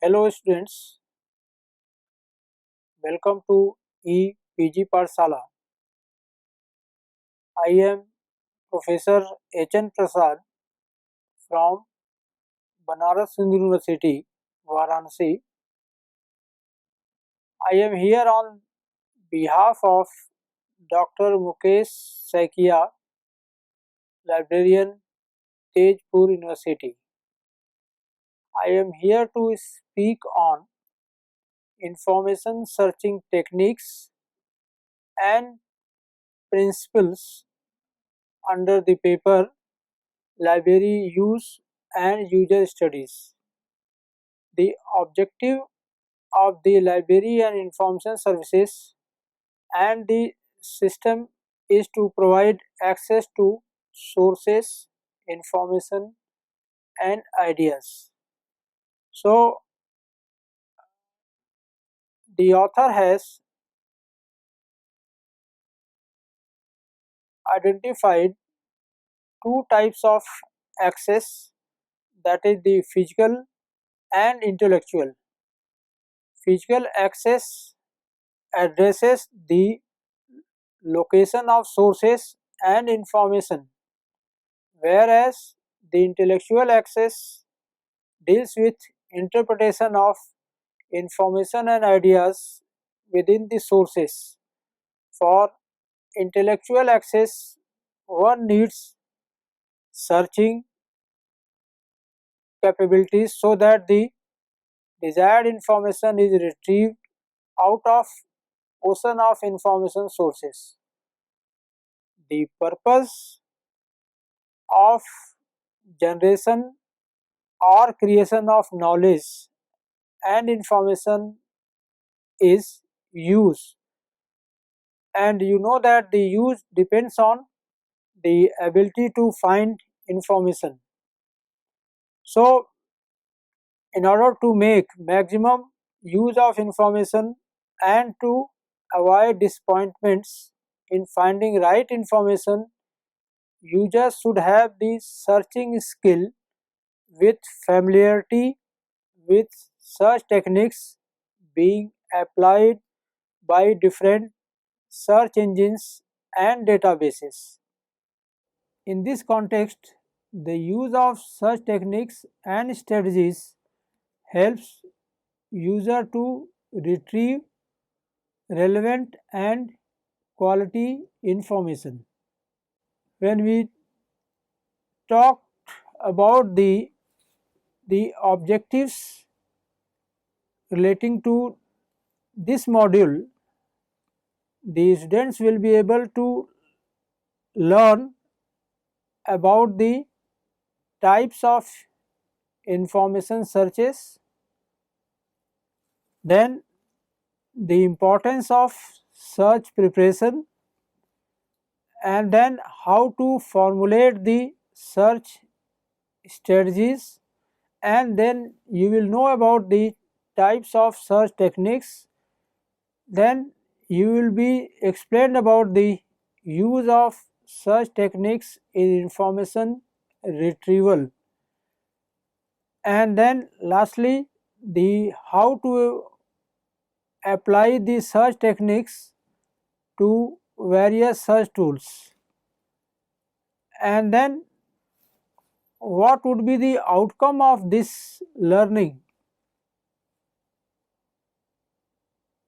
Hello students, welcome to EPG Parsala. I am Professor H.N. Prasad from Banaras Hindu University, Varanasi. I am here on behalf of Dr. Mukesh Saikia, librarian, Tejpur University. I am here to speak on information searching techniques and principles under the paper Library Use and User Studies. The objective of the library and information services and the system is to provide access to sources, information and ideas. So, the author has identified two types of access, that is the physical and intellectual. Physical access addresses the location of sources and information, whereas the intellectual access deals with interpretation of information and ideas within the sources. For intellectual access, one needs searching capabilities so that the desired information is retrieved out of ocean of information sources. The purpose of generation or creation of knowledge and information is use, and you know that the use depends on the ability to find information. So, in order to make maximum use of information and to avoid disappointments in finding right information, users should have the searching skill with familiarity with search techniques being applied by different search engines and databases. In this context, the use of search techniques and strategies helps user to retrieve relevant and quality information. When we talk about the objectives relating to this module, the students will be able to learn about the types of information searches, then the importance of search preparation, and then how to formulate the search strategies, and then you will know about the types of search techniques. Then you will be explained about the use of search techniques in information retrieval, and then lastly the how to apply the search techniques to various search tools, and then what would be the outcome of this learning.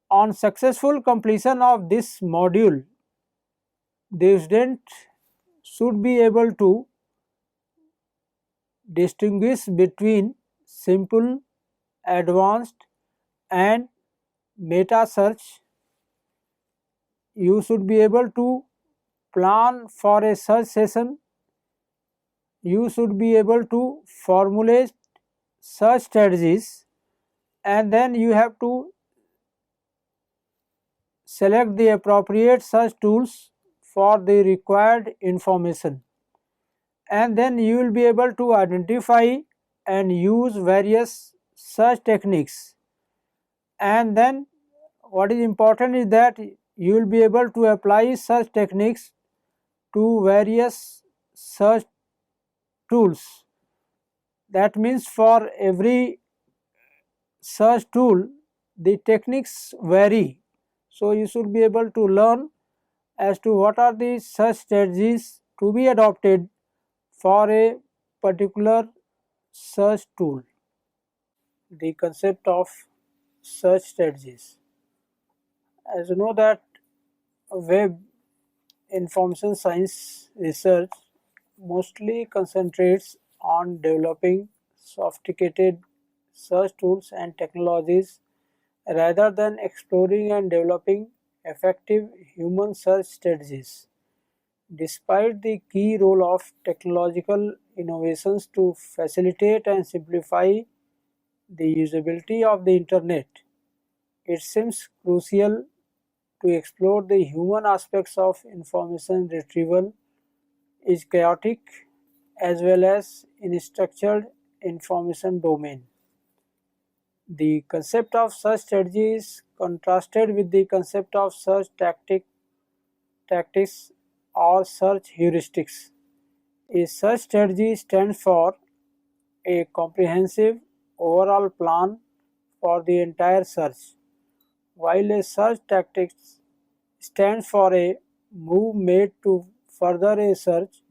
On successful completion of this module, the student should be able to distinguish between simple, advanced and meta search. You should be able to plan for a search session. You should be able to formulate search strategies, and then you have to select the appropriate search tools for the required information, and then you will be able to identify and use various search techniques, and then what is important is that you will be able to apply search techniques to various search tools. That means for every search tool, the techniques vary. So you should be able to learn as to what are the search strategies to be adopted for a particular search tool. The concept of search strategies. As you know that web information science research mostly concentrates on developing sophisticated search tools and technologies rather than exploring and developing effective human search strategies. Despite the key role of technological innovations to facilitate and simplify the usability of the internet, it seems crucial to explore the human aspects of information retrieval is chaotic as well as in structured information domain. The concept of search strategy is contrasted with the concept of search tactics or search heuristics. A search strategy stands for a comprehensive overall plan for the entire search, while a search tactics stands for a move made to further a search.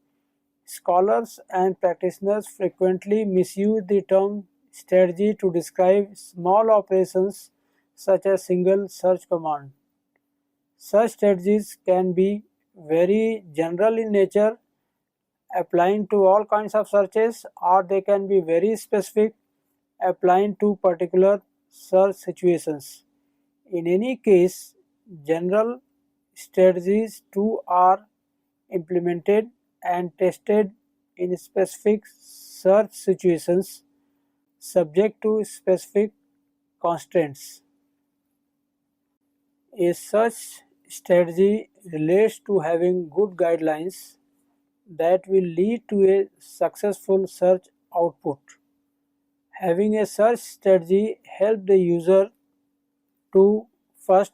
Scholars and practitioners frequently misuse the term strategy to describe small operations such as single search command. Such strategies can be very general in nature, applying to all kinds of searches, or they can be very specific, applying to particular search situations. In any case, general strategies too are implemented and tested in specific search situations subject to specific constraints. A search strategy relates to having good guidelines that will lead to a successful search output. Having a search strategy helps the user to first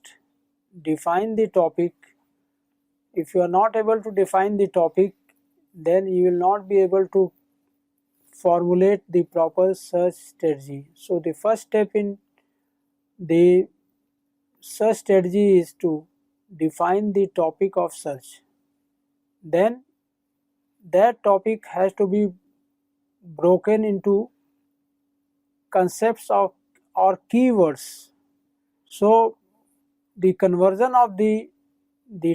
define the topic. If you are not able to define the topic, then you will not be able to formulate the proper search strategy. So the first step in the search strategy is to define the topic of search. Then that topic has to be broken into concepts of or keywords. So the conversion of the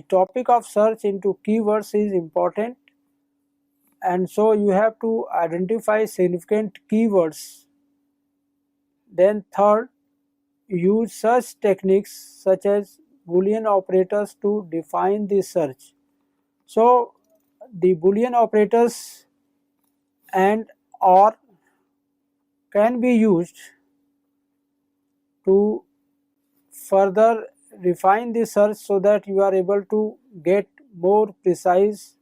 topic of search into keywords is important, and so you have to identify significant keywords. Then third, use search techniques such as Boolean operators to define the search. So the Boolean operators and or can be used to further refine the search so that you are able to get more precise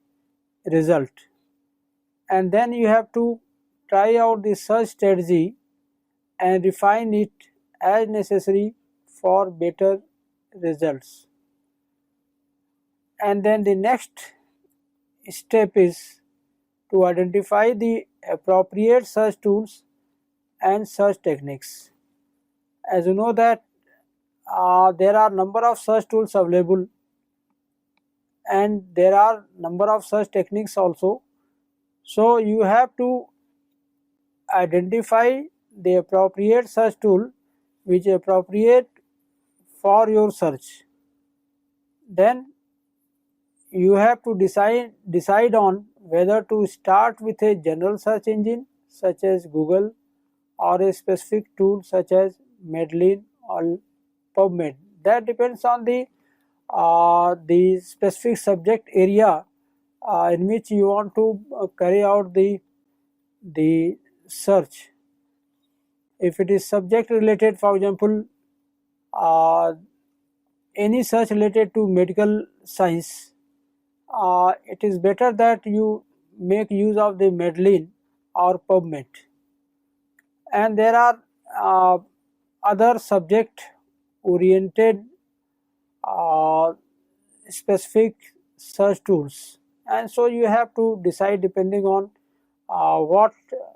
result. And then you have to try out the search strategy and refine it as necessary for better results. And then the next step is to identify the appropriate search tools and search techniques. As you know that there are number of search tools available and there are number of search techniques also. So you have to identify the appropriate search tool which is appropriate for your search. Then you have to decide on whether to start with a general search engine such as Google or a specific tool such as Medlin or PubMed. That depends on the specific subject area in which you want to carry out the search. If it is subject related, for example, any search related to medical science, it is better that you make use of the Medlin or PubMed. And there are other subject oriented specific search tools, and so you have to decide depending on what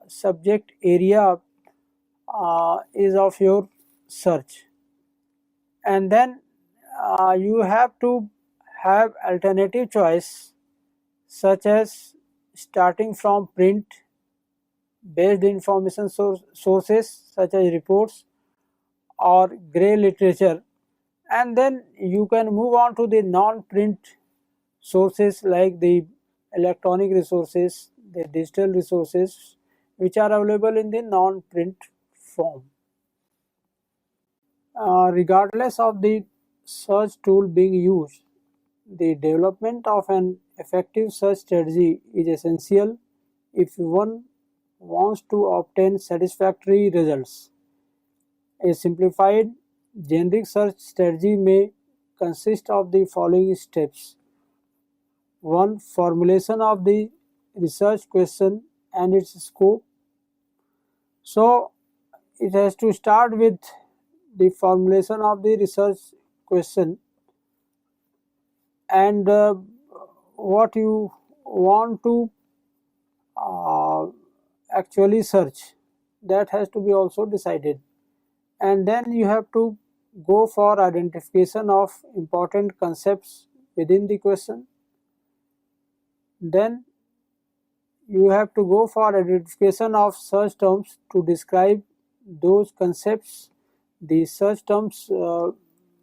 subject area is of your search, and then you have to have alternative choice such as starting from print based information sources such as reports or grey literature, and then you can move on to the non-print sources like the electronic resources, the digital resources which are available in the non-print form. Regardless of the search tool being used, the development of an effective search strategy is essential if one wants to obtain satisfactory results. A simplified generic search strategy may consist of the following steps. 1. Formulation of the research question and its scope. So, it has to start with the formulation of the research question and what you want to uh, actually search, that has to be also decided, and then you have to go for identification of important concepts within the question. Then you have to go for identification of search terms to describe those concepts. The search terms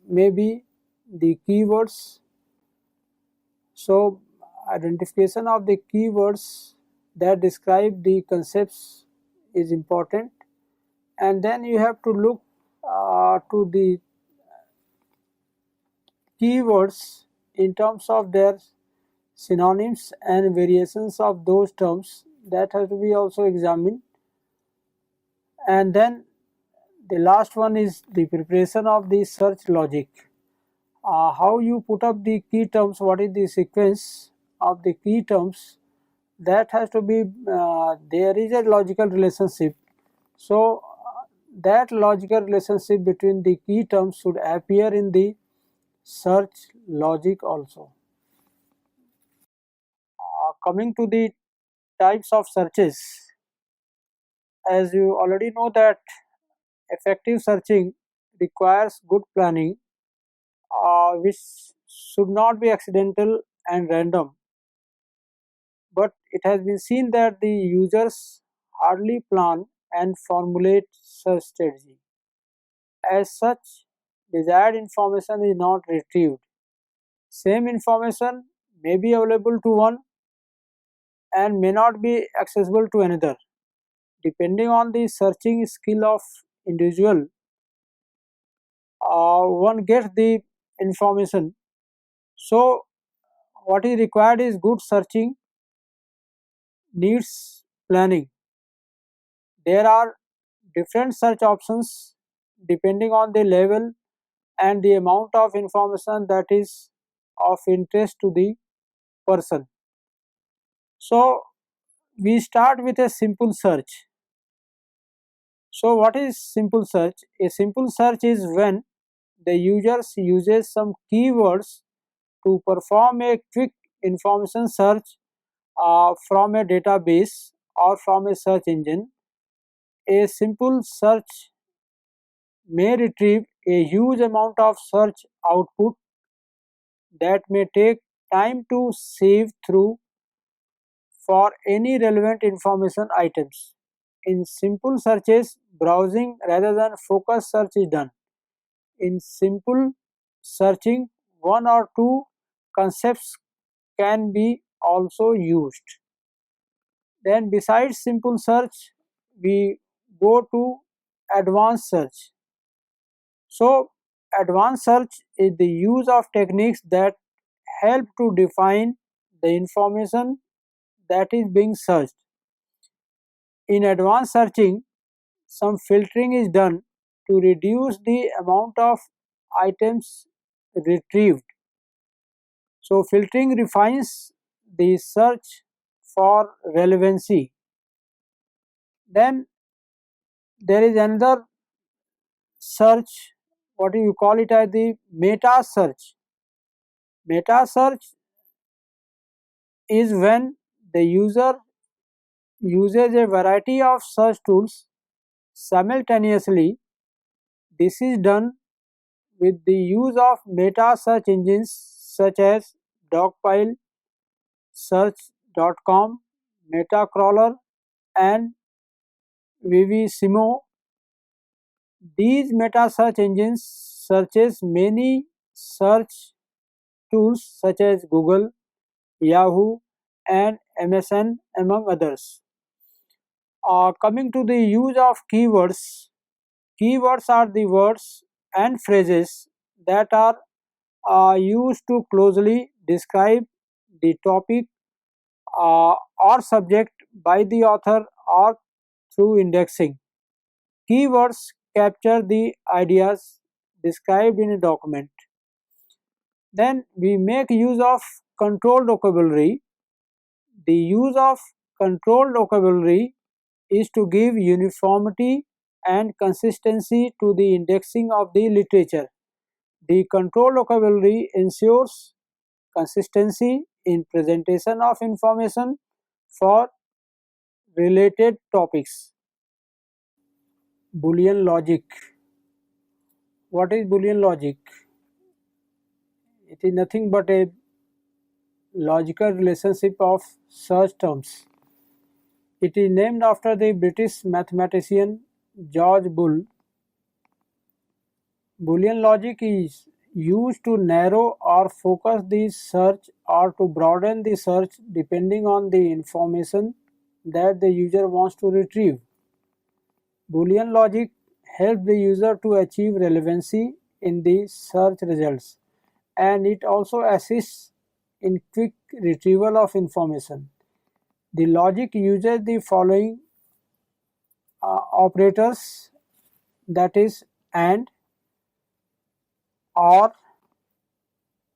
may be the keywords. So identification of the keywords that describe the concepts is important, and then you have to look to the keywords in terms of their synonyms and variations of those terms, that has to be also examined. And then the last one is the preparation of the search logic. How you put up the key terms, what is the sequence of the key terms, that has to be there is a logical relationship. So that logical relationship between the key terms should appear in the search logic also. Coming to the types of searches, as you already know that effective searching requires good planning, which should not be accidental and random, but it has been seen that the users hardly plan and formulate search strategy. As such, desired information is not retrieved. Same information may be available to one and may not be accessible to another. Depending on the searching skill of individual, one gets the information. So what is required is good searching needs planning. There are different search options depending on the level and the amount of information that is of interest to the person. So we start with a simple search. So what is simple search? A simple search is when the user uses some keywords to perform a quick information search from a database or from a search engine. A simple search may retrieve a huge amount of search output that may take time to sieve through for any relevant information items. In simple searches, browsing rather than focused search is done. In simple searching, one or two concepts can be also used. Then besides simple search, we go to advanced search. So advanced search is the use of techniques that help to define the information that is being searched. In advanced searching, some filtering is done to reduce the amount of items retrieved. So filtering refines the search for relevancy. Then there is another search, what do you call it, as the meta search. Meta search is when the user uses a variety of search tools simultaneously This is done with the use of meta search engines such as Dogpile, Search.com, Metacrawler, and Vivissimo. These meta search engines searches many search tools such as Google, Yahoo, and MSN among others. Coming to the use of keywords, keywords are the words and phrases that are used to closely describe the topic or subject by the author or through indexing. Keywords capture the ideas described in a document. Then we make use of controlled vocabulary. The use of controlled vocabulary is to give uniformity and consistency to the indexing of the literature. The controlled vocabulary ensures consistency in presentation of information for related topics. Boolean logic. What is Boolean logic? It is nothing but a logical relationship of search terms. It is named after the British mathematician George Boole. Boolean logic is used to narrow or focus the search or to broaden the search depending on the information that the user wants to retrieve. Boolean logic helps the user to achieve relevancy in the search results, and it also assists in quick retrieval of information. The logic uses the following operators, that is and, or,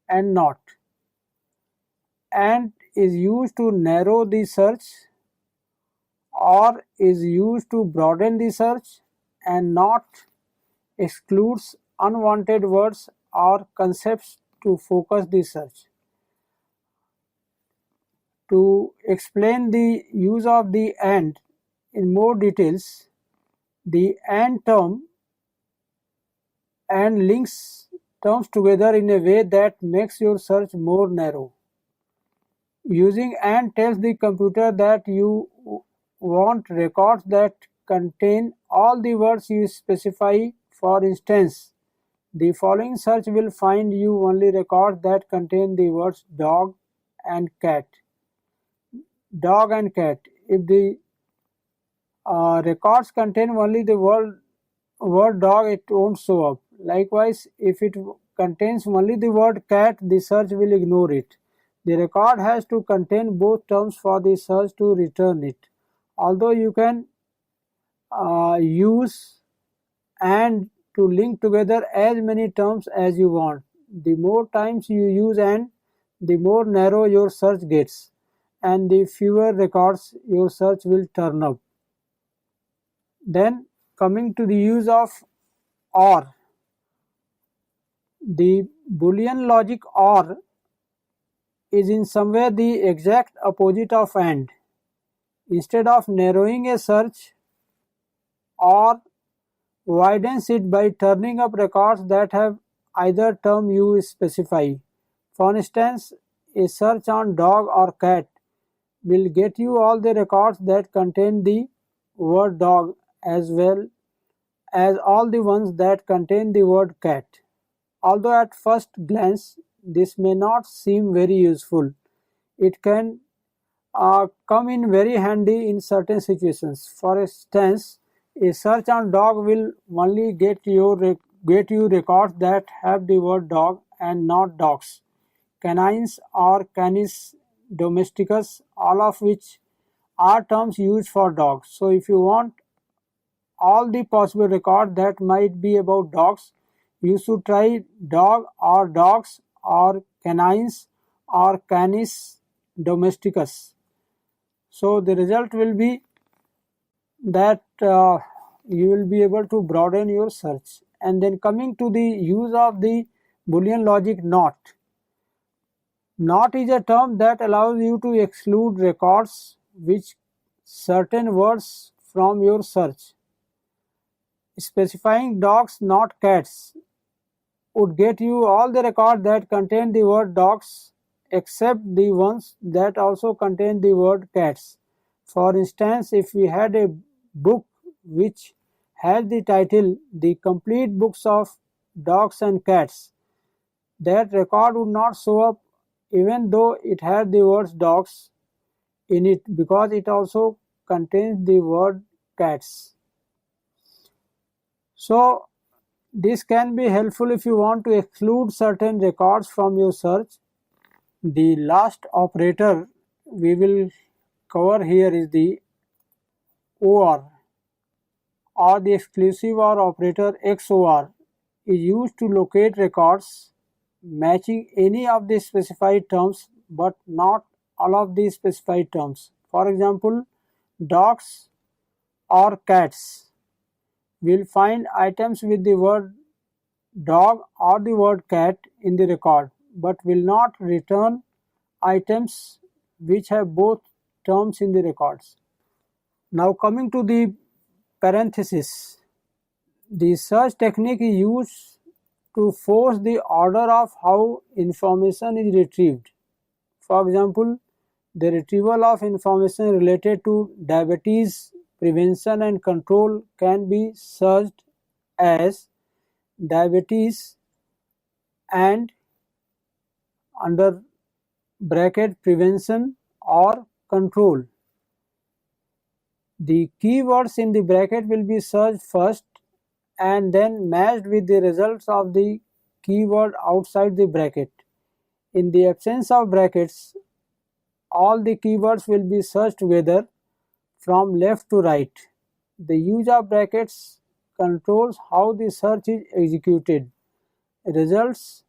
and not. And is used to narrow the search, or is used to broaden the search, and not excludes unwanted words or concepts to focus the search. To explain the use of the and in more details, the and term and links terms together in a way that makes your search more narrow. Using and tells the computer that you want records that contain all the words you specify. For instance, the following search will find you only records that contain the words dog and cat. Dog and cat. If the records contain only the word dog, it won't show up. Likewise, if it contains only the word cat, the search will ignore it. The record has to contain both terms for the search to return it. Although you can use and to link together as many terms as you want. The more times you use and, the more narrow your search gets, and the fewer records your search will turn up. Then coming to the use of or. The Boolean logic or is in some way the exact opposite of and. Instead of narrowing a search, or widens it by turning up records that have either term you specify. For instance, a search on dog or cat will get you all the records that contain the word dog as well as all the ones that contain the word cat. Although at first glance this may not seem very useful, it can come in very handy in certain situations. For instance, a search on dog will only get you records that have the word dog and not dogs, canines or canis domesticus, all of which are terms used for dogs. So if you want all the possible records that might be about dogs, you should try dog or dogs or canines or canis domesticus. So the result will be that you will be able to broaden your search. And then coming to the use of the Boolean logic not. Not is a term that allows you to exclude records which certain words from your search. specifying dogs not cats would get you all the records that contain the word dogs except the ones that also contain the word cats. For instance, if we had a book which had the title The Complete Books of Dogs and Cats, that record would not show up even though it had the words dogs in it, because it also contains the word cats. So this can be helpful if you want to exclude certain records from your search. The last operator we will cover here is the OR, or the exclusive OR operator. XOR is used to locate records matching any of the specified terms but not all of the specified terms. For example, dogs or cats will find items with the word dog or the word cat in the record, but will not return items which have both terms in the records. Now coming to the parenthesis, the search technique is used to force the order of how information is retrieved. For example, the retrieval of information related to diabetes prevention and control can be searched as diabetes and under bracket prevention or control. The keywords in the bracket will be searched first and then matched with the results of the keyword outside the bracket. In the absence of brackets, all the keywords will be searched together from left to right. The use of brackets controls how the search is executed. Results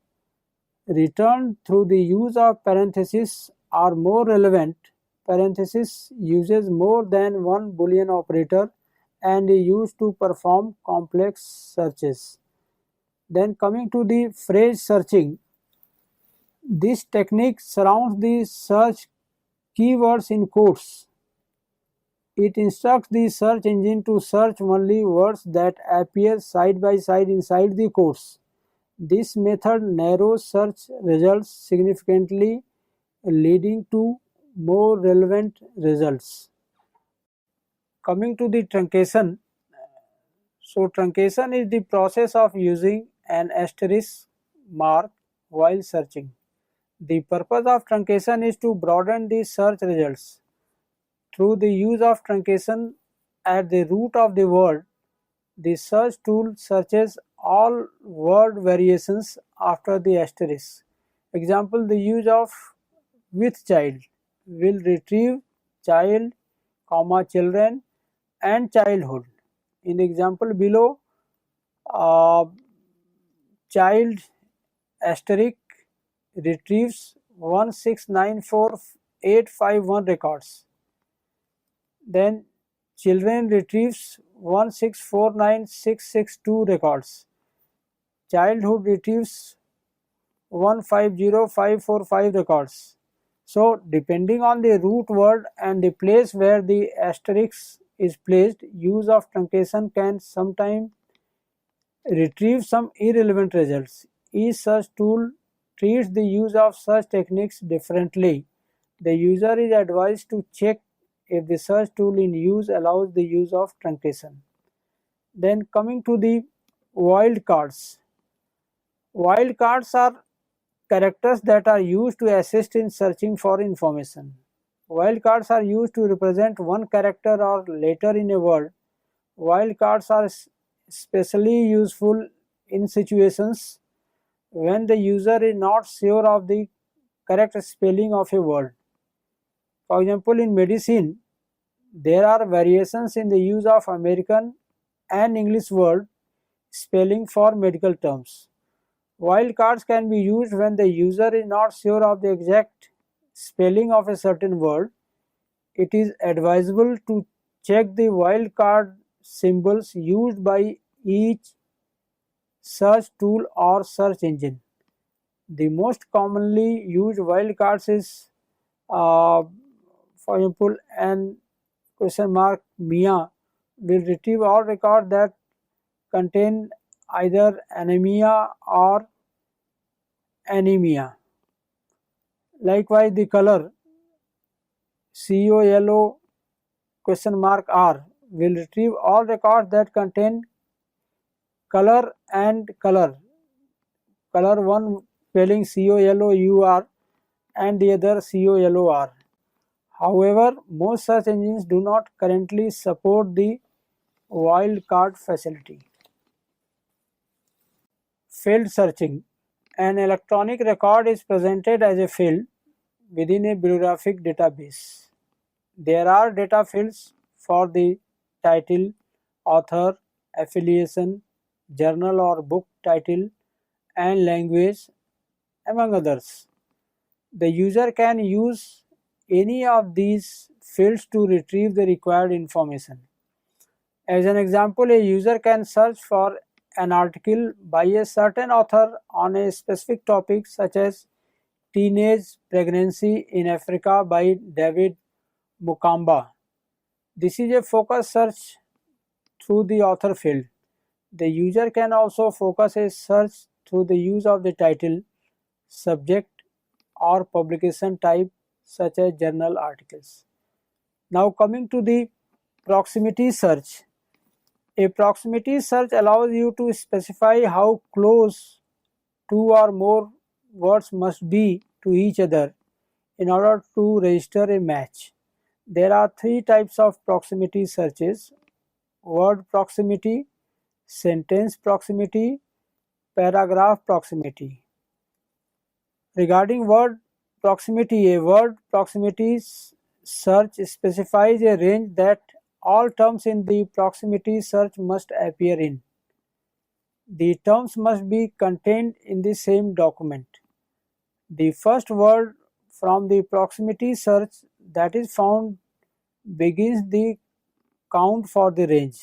returned through the use of parentheses are more relevant. Parenthesis uses more than one Boolean operator and is used to perform complex searches. Then coming to the phrase searching, this technique surrounds the search keywords in quotes. It instructs the search engine to search only words that appear side by side inside the quotes. This method narrows search results significantly, leading to more relevant results. Coming to the truncation, so truncation is the process of using an asterisk mark while searching. The purpose of truncation is to broaden the search results. Through the use of truncation at the root of the word, the search tool searches all word variations after the asterisk. Example, the use of with child will retrieve child, comma, children and childhood. In the example below, child asterisk retrieves 1694851 records. Then children retrieves 1649662 records. Childhood retrieves 150545 records. So depending on the root word and the place where the asterisk is placed, use of truncation can sometimes retrieve some irrelevant results. Each search tool treats the use of search techniques differently. The user is advised to check if the search tool in use allows the use of truncation. Then coming to the wildcards. Wildcards are characters that are used to assist in searching for information. Wildcards are used to represent one character or letter in a word. Wildcards are especially useful in situations when the user is not sure of the correct spelling of a word. For example, in medicine, there are variations in the use of American and English word spelling for medical terms. Wildcards can be used when the user is not sure of the exact spelling of a certain word. It is advisable to check the wildcard symbols used by each search tool or search engine. The most commonly used wildcards is, for example, an question mark Mia will retrieve all records that contain either anemia or anemia. Likewise, the color CO yellow ?R will retrieve all records that contain color and color 1 spelling CO yellow UR and the other CO yellow R. However, most search engines do not currently support the wildcard facility. Field searching. An electronic record is presented as a field within a bibliographic database. There are data fields for the title, author, affiliation, journal or book title, and language, among others. The user can use any of these fields to retrieve the required information. As an example, a user can search for an article by a certain author on a specific topic such as Teenage Pregnancy in Africa by David Mukamba. This is a focus search through the author field. The user can also focus a search through the use of the title, subject, or publication type such as journal articles. Now coming to the proximity search. A proximity search allows you to specify how close two or more words must be to each other in order to register a match. There are three types of proximity searches: word proximity, sentence proximity, paragraph proximity. Regarding word proximity, a word proximity search specifies a range that all terms in the proximity search must appear in. The terms must be contained in the same document. The first word from the proximity search that is found begins the count for the range.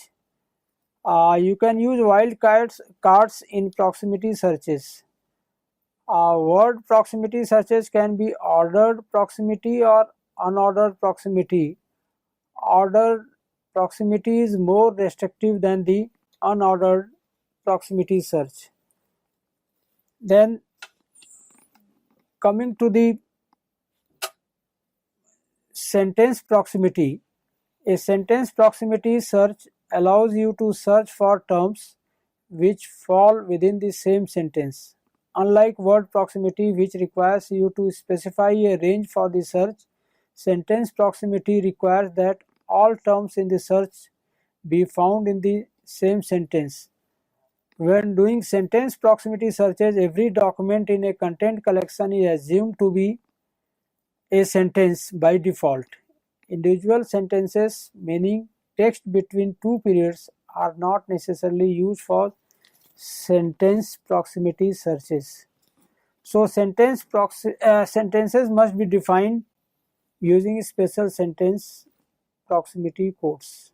You can use wildcards in proximity searches. Word proximity searches can be ordered proximity or unordered proximity. Ordered proximity is more restrictive than the unordered proximity search. Then coming to the sentence proximity, a sentence proximity search allows you to search for terms which fall within the same sentence. Unlike word proximity, which requires you to specify a range for the search, sentence proximity requires that all terms in the search be found in the same sentence. When doing sentence proximity searches, every document in a content collection is assumed to be a sentence by default. Individual sentences, meaning text between two periods, are not necessarily used for sentence proximity searches. So sentences must be defined using special sentence proximity codes.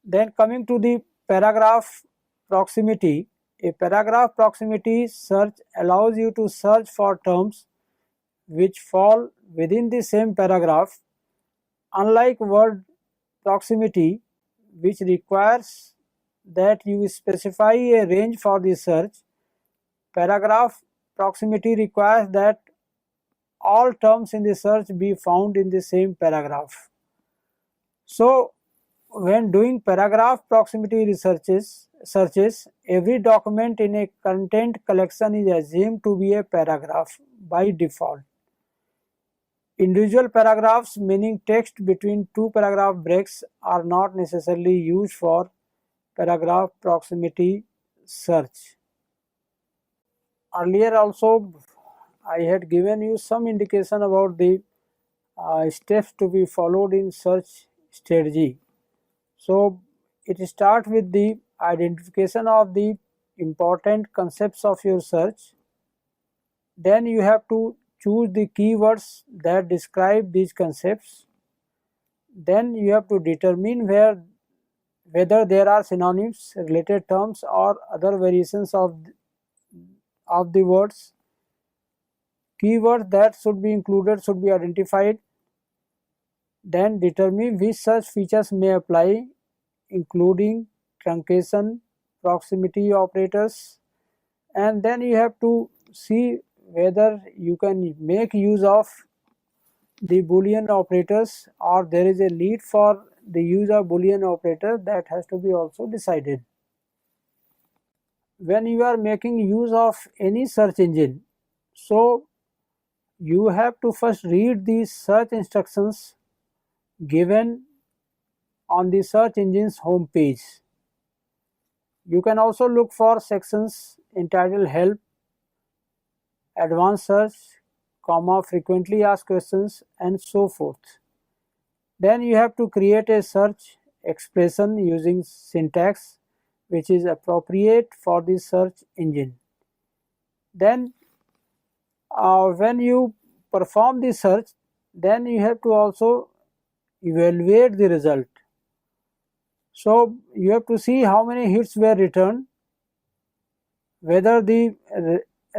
Then coming to the paragraph proximity, a paragraph proximity search allows you to search for terms which fall within the same paragraph. Unlike word proximity, which requires that you specify a range for the search, paragraph proximity requires that all terms in the search be found in the same paragraph. So, when doing paragraph proximity searches, every document in a content collection is assumed to be a paragraph by default. Individual paragraphs, meaning text between two paragraph breaks, are not necessarily used for paragraph proximity search. Earlier also I had given you some indication about the steps to be followed in search strategy. So it starts with the identification of the important concepts of your search. Then you have to choose the keywords that describe these concepts. Then you have to determine whether there are synonyms, related terms, or other variations of the words. Keywords that should be included should be identified. Then determine which such features may apply, including truncation, proximity operators, and then you have to see whether you can make use of the Boolean operators or there is a need for the use of Boolean operator, that has to be also decided. When you are making use of any search engine, so you have to first read the search instructions given on the search engine's home page. You can also look for sections entitled help, advanced search, frequently asked questions, and so forth. Then you have to create a search expression using syntax which is appropriate for the search engine. Then when you perform the search, then you have to also evaluate the result. So you have to see how many hits were returned, whether the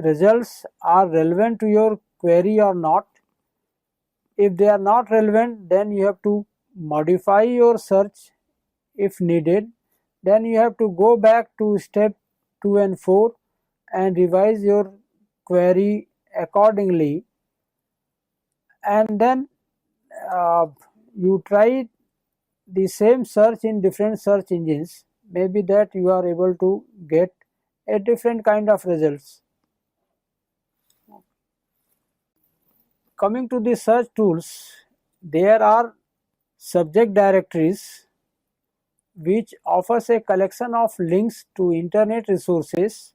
results are relevant to your query or not. If they are not relevant, then you have to modify your search if needed. Then you have to go back to step 2 and 4 and revise your query accordingly, and then you try the same search in different search engines. Maybe that you are able to get a different kind of results. Coming to the search tools, there are subject directories which offers a collection of links to internet resources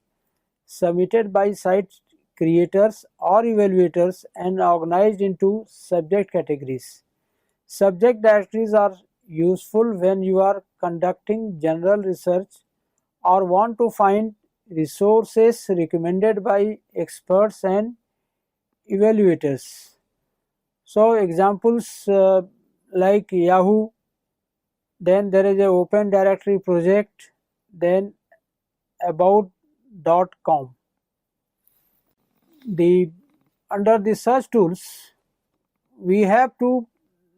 submitted by site creators or evaluators and organized into subject categories. Subject directories are useful when you are conducting general research or want to find resources recommended by experts and evaluators. So examples like Yahoo, then there is a open directory project, then about.com. Under the search tools, we have to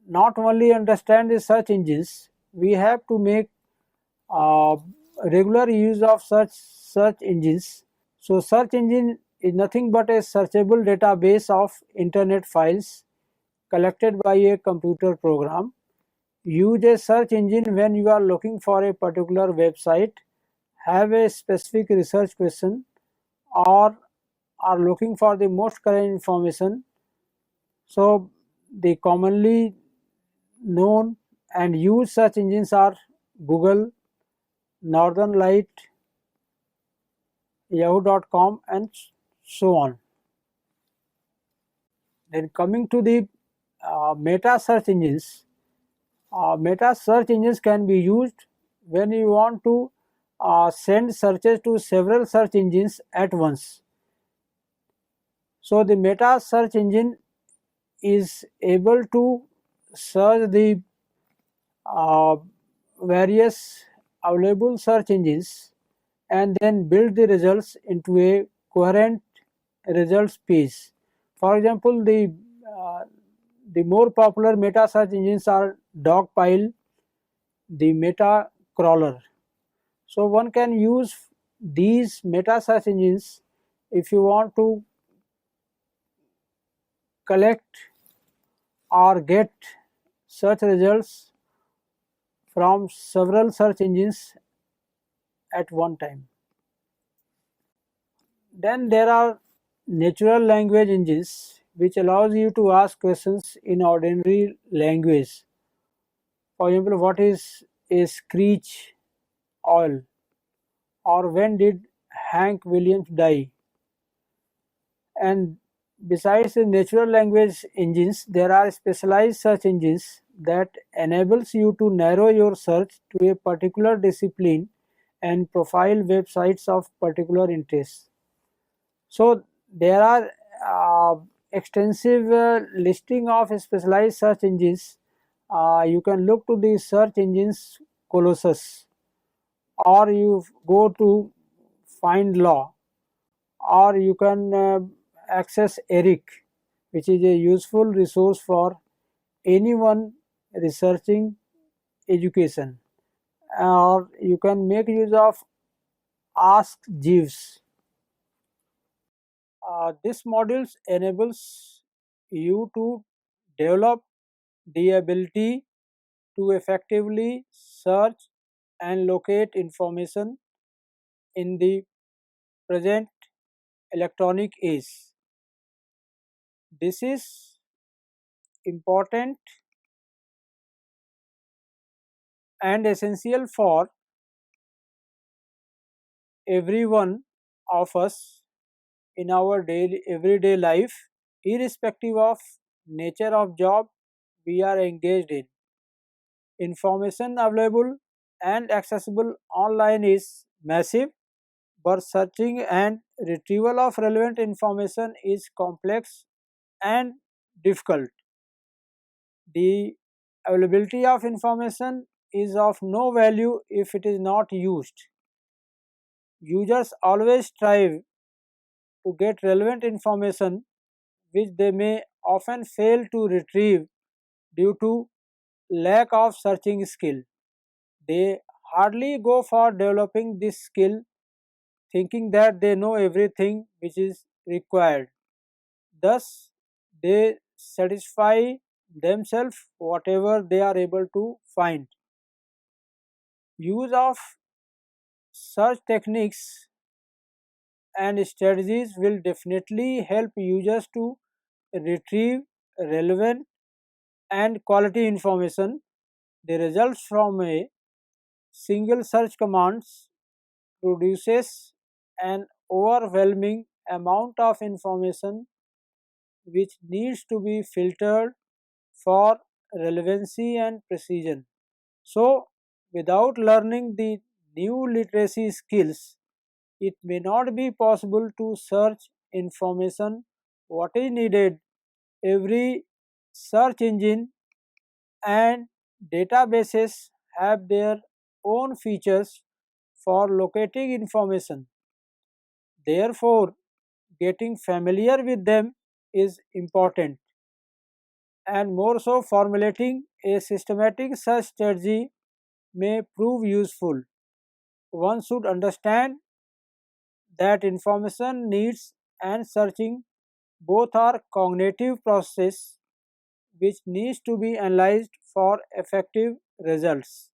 not only understand the search engines, we have to make regular use of search engines. So search engine is nothing but a searchable database of internet files collected by a computer program. Use a search engine when you are looking for a particular website, have a specific research question, or are looking for the most current information. So the commonly known and used search engines are Google, Northern Light, Yahoo.com, and so on. Then coming to the meta search engines. Meta search engines can be used when you want to send searches to several search engines at once. So the meta search engine is able to search the various available search engines and then build the results into a coherent results page. For example, the more popular meta search engines are Dogpile, the Meta Crawler. So one can use these meta search engines if you want to collect or get search results from several search engines at one time. Then there are natural language engines which allows you to ask questions in ordinary language. For example, what is a screech oil, or when did Hank Williams die? And besides the natural language engines, there are specialized search engines that enables you to narrow your search to a particular discipline and profile websites of particular interest. So there are extensive listing of specialized search engines. You can look to the search engines Colossus, or you go to Find Law, or you can access ERIC, which is a useful resource for anyone researching education, or you can make use of Ask Jeeves. This module enables you to develop the ability to effectively search and locate information in the present electronic age. This is important and essential for every one of us in our daily everyday life, irrespective of nature of job we are engaged in. Information available and accessible online is massive, but searching and retrieval of relevant information is complex and difficult. The availability of information is of no value if it is not used. Users always strive to get relevant information which they may often fail to retrieve due to lack of searching skill. They hardly go for developing this skill thinking that they know everything which is required. Thus, they satisfy themselves whatever they are able to find. Use of search techniques and strategies will definitely help users to retrieve relevant and quality information. The results from a single search commands produces an overwhelming amount of information which needs to be filtered for relevancy and precision. So, without learning the new literacy skills, it may not be possible to search information what is needed. Every search engine and databases have their own features for locating information. Therefore, getting familiar with them is important, and more so, formulating a systematic search strategy may prove useful. One should understand that information needs and searching both are cognitive processes which needs to be analyzed for effective results.